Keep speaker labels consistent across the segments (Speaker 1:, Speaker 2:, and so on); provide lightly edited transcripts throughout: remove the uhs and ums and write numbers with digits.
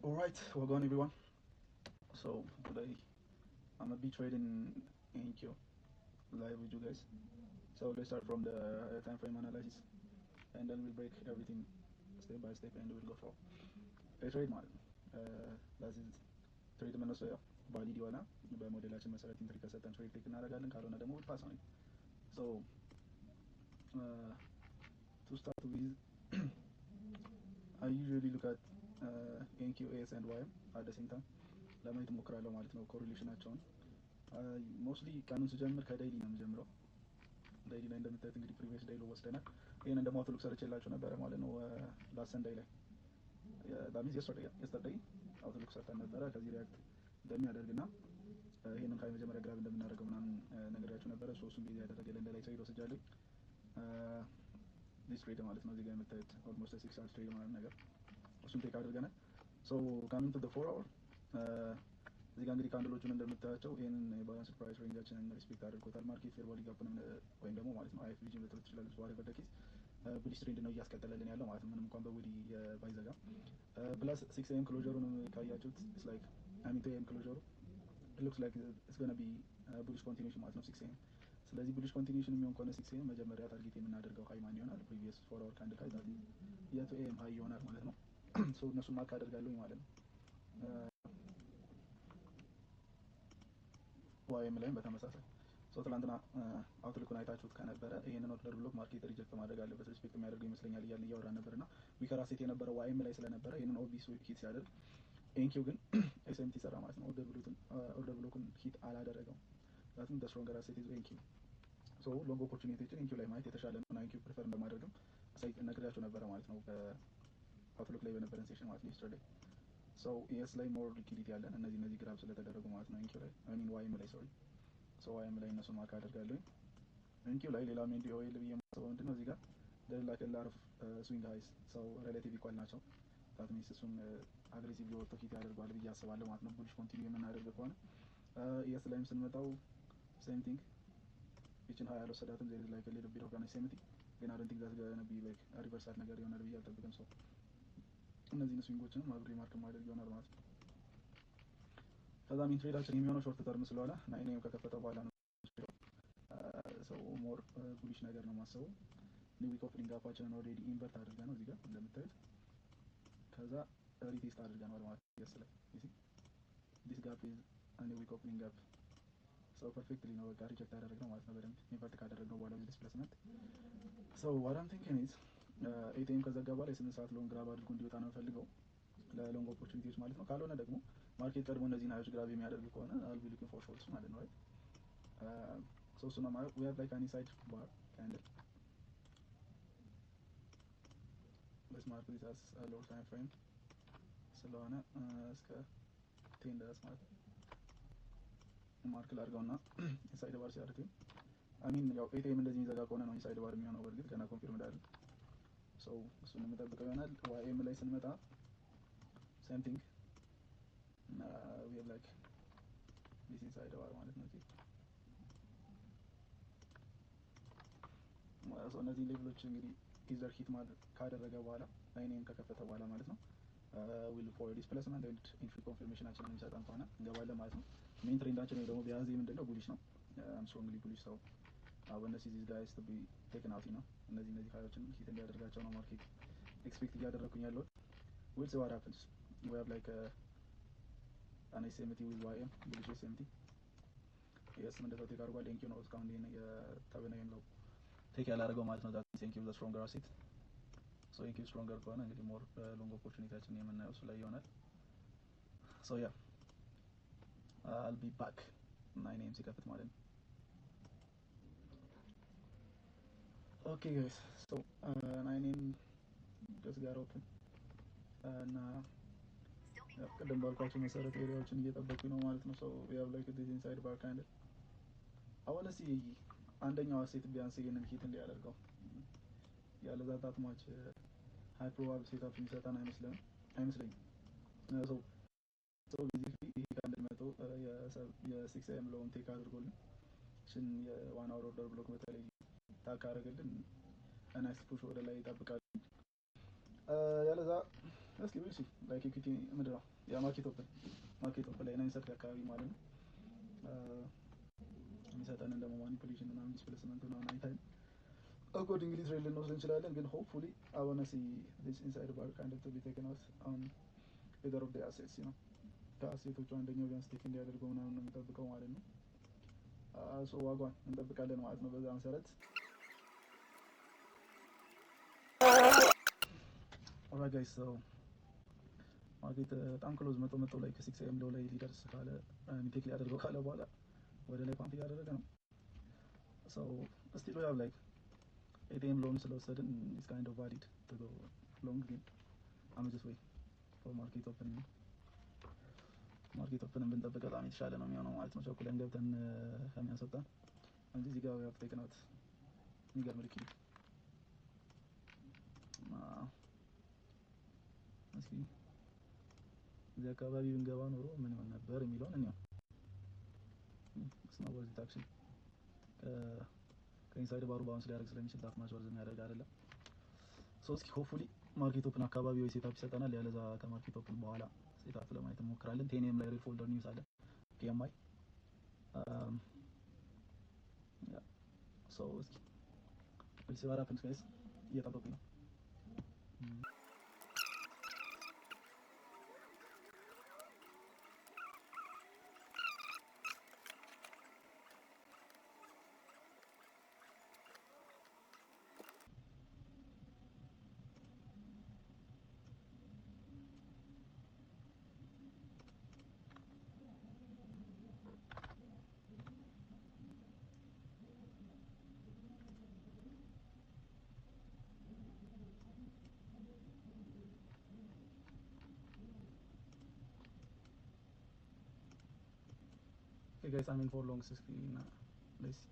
Speaker 1: Alright, welcome everyone. So today I'm gonna be trading NQ live with you guys. So let's start from the time frame analysis and then we'll break everything step by step and we'll go for a trade model. That is trade መነሻ ባዲ ዲዋላ በሞዴላችን መሰረት ኢንትሪ ከሰጠን ትሬድ ቴክ እናደርጋለን ካልሆነ ደግሞ ፓስ ነው። So to start with I usually look at NQS and YM at the same time ለማየት እሞክራለሁ ማለት ነው ኮሪሌሽናቸውን ሞስትሊ ቀኑን ስጀምር ከዳይሊ ነው የምጀምረው ዳይሊ ላይ እንደምታዩት እንግዲህ ፕሪቪየስ ዳይሊ ወስደናል ይሄንን ደግሞ አውትሉክ ሰርቼላችሁ ነበር ማለት ነው ላስት ሰንዳይ ላይ ዳሚዝ የስተርዴይ አውትሉክ ሰርተን ነበረ ከዚህ ሪያክት እንደሚያደርግና ይሄንን ካይ መጀመሪያ ግራብ እንደምናደርገው ምናምን ነግሬያችሁ ነበረ ሶስቱን ጊዜ ያደረገልን እንደ ላይ ትሬድ ወስጃለሁ ዲስ ትሬድ ማለት ነው እዚህ ጋር የምታዩት ኦልሞስት 6 hours ትሬድ ማለት ነገር እሱን ቴክ አድርገናል ሶ ካሚንግ ቱ ዘ 4 hour እዚህ ጋር እንግዲህ ካንድሎቹን እንደምታያቸው ይሄንን የባላንስ ፕራይስ ሬንጃችንን ሪስፔክት አድርጎታል ማርኬት ፌር ቫልዩ ጋፕ ወይም ደግሞ ማለት ነው አይኤፍቪጂ ልትሉት ትችላለች ዋሬ በደኪስ ቡሊሽ ትሬንድ ነው እያስቀጠለልን ያለው ማለት ነው ምንም እንኳን በቦዲ ባይዘጋ ፕላስ 6 am ክሎዘሩን ካያችሁት ኢትስ ላይክ አይ ሚን 2 am ክሎዘሩ looks like it's going to be bullish continuation ማለት ነው 6 am ስለዚህ bullish continuation የሚሆን ከሆነ 6 am መጀመሪያ ታርጌት የምናደርገው ሃይ ማን ይሆናል previous 4 hour candle high that is የ2 am ሃይ ይሆናል ማለት ነው ሶ እነሱን ማርክ አደርጋለሁ ማለት ነው ዋይም ላይም በተመሳሳይ ሶ ትላንትና አውትሉክን አይታችሁት ከነበረ ይሄንን ኦርደር ብሎክ ማርኬት ሪጀክት ማድረግ አለበት ሪስፔክት የሚያደርገው ይመስለኛል እያልን እያወራን ነበርና ዊከር አሴት የነበረው ዋይም ላይ ስለነበረ ይሄንን ኦቢስ ሂት ሲያደርግ ኤንኪው ግን ኤስኤምቲ ሰራ ማለት ነው ኦርደር ብሎክን ሂት አላደረገውም ዳትም the stronger asset is ኤንኪው ሶ ሎንግ ኦፖርቹኒቲዎችን ኤንኪው ላይ ማየት የተሻለ ነው ኤንኪው ፕሪፈር እንደማደርግም ነግሬያችሁ ነበረ ማለት ነው በአውትሉክ ላይ በነበረን ሴሽን ማለት ነው yesterday so yes ላይ more liquidity ያለን እነዚህ ግራብ ስለተደረጉ ማለት ነው ኤንኪው ላይ I mean ዋይም ላይ sorry so ዋይም ላይ እነሱን ማርክ አደርጋለሁ ኤንኪው ላይ ሌላ ሜንዲ ኦይል ብዬ ማስበው ምንድነው እዚህ ጋር there like a lot of swing highs so relative equal ናቸው that means እሱን አግሬሲቭሊ ወጥቶ ሂት ያደርጋል ብዬ አስባለሁ ማለት ነው ቡሊሽ ኮንቲኒው የምናደርግ ከሆነ yes ላይም ስንመጣው same thing እቺን ሃይ አልወሰዳትም there is like a little bit of an asymmetry ግን I don't think that's gonna be like a reversal ነገር ይሆናል ብዬ አልጠብቅም ሰው እነዚህን ስዊንጎችንም አብሬ ማርክ ማድረግ ይሆናል ማለት ነው ከዛ ሚን ትሬዳችን የሚሆነው ሾርት ተርም ስለሆነ ናይኔም ከከፈተ በኋላ ነው ሰው ሞር ቡሊሽ ነገር ነው ማሰበው ኒው ዊክ ኦፕኒንግ ጋፓችንን ኦልሬዲ ኢንቨርት አድርገን ነው እዚህ ጋር እንደምታዩት ከዛ ሪቴስት አድርገናል ማለት ነው ያስላል you see this gap is a new week opening gap so perfectly ነው በቃ ሪጀክት አደረግነው ማለት ነው በደንብ ኢንቨርት ካደረግነው በኋላ with displacement so what I'm thinking is 8 am ከዘጋ በኋላ የ8 ሰዓት ሎንግ ግራብ አድርጎ እንዲወጣ ነው ፈልገው ለሎንግ ኦፖርቹኒቲዎች ማለት ነው ካልሆነ ደግሞ ማርኬት ቀድሞ እነዚህን ሃዮች ግራብ የሚያደርግ ከሆነ I'll be looking for shorts ማለት ነው right so so now we have like an inside bar candle let's mark this as a lower time frame ስለሆነ እስከ 10 ድረስ ማለት ማርክ ላድርገውና ኢንሳይድ ባር ሲያደርግ I mean ያው 8 am እንደዚህ የሚዘጋ ከሆነ ነው ኢንሳይድ ባር የሚሆነው በርግጥ ገና ኮንፊርም እንዳለ so እሱን የምጠብቀው ይሆናል ዋይም ላይ ስንመጣ same thing we have like this inside bar ማለት ነው so እነዚህ ሌቭሎች እንግዲህ ኢዘር ሂት ካደረገ በኋላ ናይኔም ከከፈተ በኋላ ማለት ነው will for displacement and entry confirmation አችንን የሚሰጠን ከሆነ እንገባለን ማለት ነው ሜን ትሬንዳችን ደግሞ ቢያዝ ምንድነው ቡሊሽ ነው I'm strongly bullish so when I see these guys to be taken out ነው እነዚህ ሃዮችን ሂት እንዲያደርጋቸው ነው ማርኬት ኤክስፔክት እያደረኩኝ ያለው we'll see what happens we have like an asymmetry with YM bullish asymmetry yes እንደዛው ቴክ አድርጓል ኤንኪው ነው እስካሁን ይሄን የተበናየን ነው ቴክ ያላደረገው ማለት ነው that ኤንኪው the stronger asset so ኤንኪው stronger ከሆነ እንግዲህ ሞር ሎንግ ኦፖርቹኒቲያችን የምናየው እሱ ላይ ይሆናል so yeah I'll be back 9 am ሲከፍት ማለት ነው okay guys so 9 am just got open እና ቅድም ባልኳችሁ መሰረት ኤሪያዎችን እየጠበቁኝ ነው ማለት ነው so we have like this inside bar candle I want to see አንደኛው ሴት ቢያንስ ይሄንን ሂት እንዲያደርገው ያለዛ ታትማች ሃይ ፕሮባብል ሴትአፕ የሚሰጠን አይመስለኝም so basically ይሄ ካንድል መቶ የ6 am ሎውን ቴክ አድርጎልን እሺን የ1 hour ኦርደር ብሎክ በተለይ ታካ አደረገልን ናይስ ፑሽ ወደ ላይ ይጠብቃል ያለዛ እስኪ እሺ ላይክ ኢኩዊቲ ምንድን ነው ያ ማርኬት ኦፕን ላይ 9:30 አካባቢ ማለት ነው የሚሰጠንን ደግሞ ማኒፑሌሽን ምናምን ዲስፕሌስመንት ምናምን አይተን አኮርዲንግሊ ትሬድ ልንወስድ እንችላለን። ግን ሆፕፉሊ አይ ዋና ሲ ዲስ ኢንሳይድ ባር ካይንድ ኦፍ ቱ ቢ ቴክን አውት ኦን ኤዘር ኦፍ ዘ አሴትስ ነው ከአሴቶቹ አንደኛው ቢያንስ ቴክ እንዲያደርገው ምናምን ነው የሚጠብቀው ማለት ነው። ሶ ዋጓን እንጠብቃለን ማለት ነው። በዛ መሰረት ኦልራይት ጋይስ ሶ ማርኬት በጣም ክሎዝ መቶ ላይ ከ6 AM ሎው ላይ ሊደርስ ካለ ቴክ ሊያደርገው ካለ በኋላ ወደ ላይ ፓምፕ እያደረገ ነው። ሶ ስቲል ዊ ሃቭ ላይክ 8 AM ሎንግ ስለወሰድን ኢትስ ካይንድ ኦፍ ቫሊድ ቱ ጎ ሎንግ ግን አም ጀስት ዌይት ፎር ማርኬት ኦፕን ብንጠብቅ በጣም የተሻለ ነው የሚሆነው ማለት ነው። ቸኩለን ገብተን ከሚያስወጣን እንጂ እዚህ ጋር ያው ቴክናት የሚገርም ልክ እስኪ እዚህ አካባቢ ብንገባ ኖሮ ምን ይሆን ነበር የሚለውን እንየው። ስማወዝ ታክሲ ከኢንሳይድ ባሩ ባውንስ ሊያደርግ ስለሚችል ዳት ማች ወርዝ የሚያደርግ አይደለም። ሶ እስኪ ሆፕፉሊ ማርኬት ኦፕን አካባቢ ወይ ሴታፕ ይሰጠናል። ያለዛ ከማርኬት ኦፕን በኋላ ሴታፕ ለማየት እንሞክራለን። 10 AM ላይ ሬድ ፎልደር ኒውስ አለ PMI ሶ እስኪ ፕሊስ ባራ ፕሪንስ እየጠበቁኝ ነው። Okay guys, I'm in for long screen. Let's see.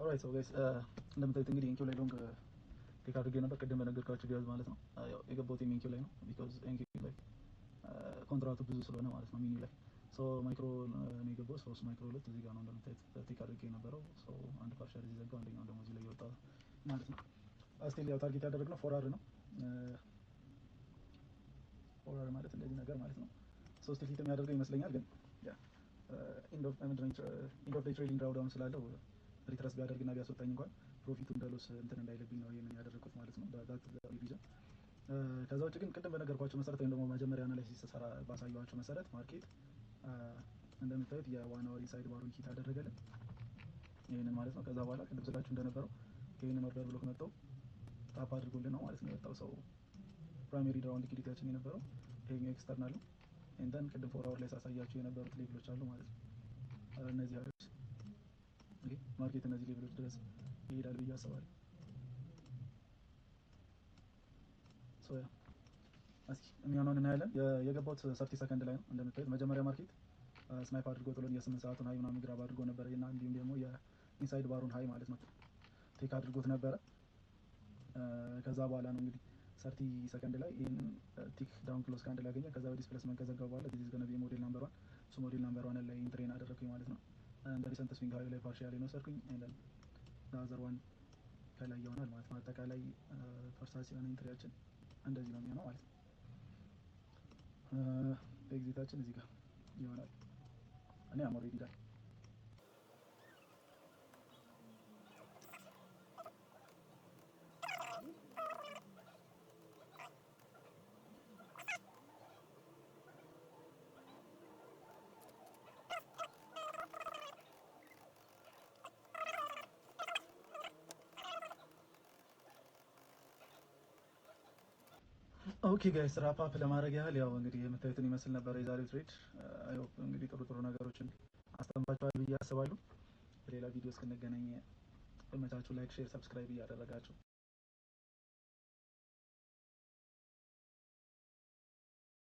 Speaker 1: ኦልራይት ሶ ጋይስ እንደምታዩት እንግዲህ ኢንኪው ላይ ሎንግ ቴክ አድርጌ ነበር ቅድም በነገርኳችሁ ቢያዝ ማለት ነው። ያው የገባሁት ኢንኪው ላይ ነው ቢኮዝ ኢንኪው ላይ ኮንትራቱ ብዙ ስለሆነ ማለት ነው ሚኒ ላይ ሶ ማይክሮ ነው የገባው። ሶ ማይክሮ ሁለት እዚህ ጋር ነው እንደምታዩት ቴክ አድርጌ የነበረው። ሶ አንድ ፓርሻል እዚህ ዘጋው፣ አንደኛው ደግሞ እዚህ ላይ ይወጣ ማለት ነው። አስቴል ያው ታርጌት ያደረግነው ፎር አር ነው። ፎር አር ማለት እንደዚህ ነገር ማለት ነው። ሶ ስቲል ሂት የሚያደርገው ይመስለኛል። ግን ያ ኢንድ ኦፍ ዴይ ትሬዲንግ ድራውዳውን ስላለው ሪትረስ ቢያደርግና ቢያስወጣኝ እንኳን ፕሮፊቱ እንደሎስ እንትን እንዳይለብኝ ነው ይሄንን ያደረኩት ማለት ነው። ዳት ሪቪዥን ከዛ ውጭ ግን ቅድም በነገርኳችሁ መሰረት ወይም ደግሞ መጀመሪያ አናላይሲስ ሰራ ባሳየኋችሁ መሰረት ማርኬት እንደምታዩት የዋን አወር ኢንሳይድ ባሩን ሂት አደረገልን ይሄንን ማለት ነው። ከዛ በኋላ ቅድም ስላችሁ እንደነበረው ይሄንን ኦርደር ብሎክ መጣው ታፕ አድርጎልን ነው ማለት ነው የወጣው። ሰው ፕራይመሪ ራውንድ ሊኩዊዲቲያችን የነበረው ይሄኛው ኤክስተርናል ነው። እንደን ቅድም ፎር አወር ላይ ሳሳያችሁ የነበሩት ሌቭሎች አሉ ማለት ነው። እነዚህ አሪፍ ማርኬት እነዚህ ሌቭሎች ድረስ ይሄዳል ብዬ አስባለሁ። ሶ ያ እስኪ የሚሆነውን እናያለን። የገባሁት 30 ሰከንድ ላይ ነው እንደምታዩት። መጀመሪያ ማርኬት ስናይፕ አድርጎ ጥሎን የ8 ሰዓቱን ሃይ ምናምን ግራብ አድርጎ ነበር እና እንዲሁም ደግሞ የኢንሳይድ ባሩን ሃይ ማለት ነው ቴክ አድርጎት ነበረ። ከዛ በኋላ ነው እንግዲህ 30 ሰከንድ ላይ ይሄን ቲክ ዳውን ክሎዝ ካንድል ያገኘ። ከዛ በዲስፕሌስመንት ከዘጋ በኋላ ዲስ ኢዝ ጎና ቢ ሞዴል ናምበር 1 እሱ ሞዴል ናምበር 1 ላይ ኢንትሬን አደረኩኝ ማለት ነው። እንደ ሪሰንት ስዊንግ ሃይ ላይ ፓርሻሊ ነው ሰርኩኝ ኤንድ ዳዘር ዋን ከላይ ይሆናል ማለት ነው። አጠቃላይ ፐርሳሲዮን ኢንትሪያችን እንደዚህ ነው የሚሆነው ማለት ነው። ኤግዚታችን እዚህ ጋር ይሆናል። እኔ አሞር ይላል ኦኬ ጋይስ ራፕ አፕ ለማድረግ ያህል ያው እንግዲህ የምታዩትን ይመስል ነበር የዛሬው ትሬድ። አይ ሆፕ እንግዲህ ጥሩ ነገሮችን አስተምራችኋል ብዬ አስባለሁ። በሌላ ቪዲዮ እስክንገናኝ በመቻችሁ ላይክ፣ ሼር፣ ሰብስክራይብ እያደረጋችሁ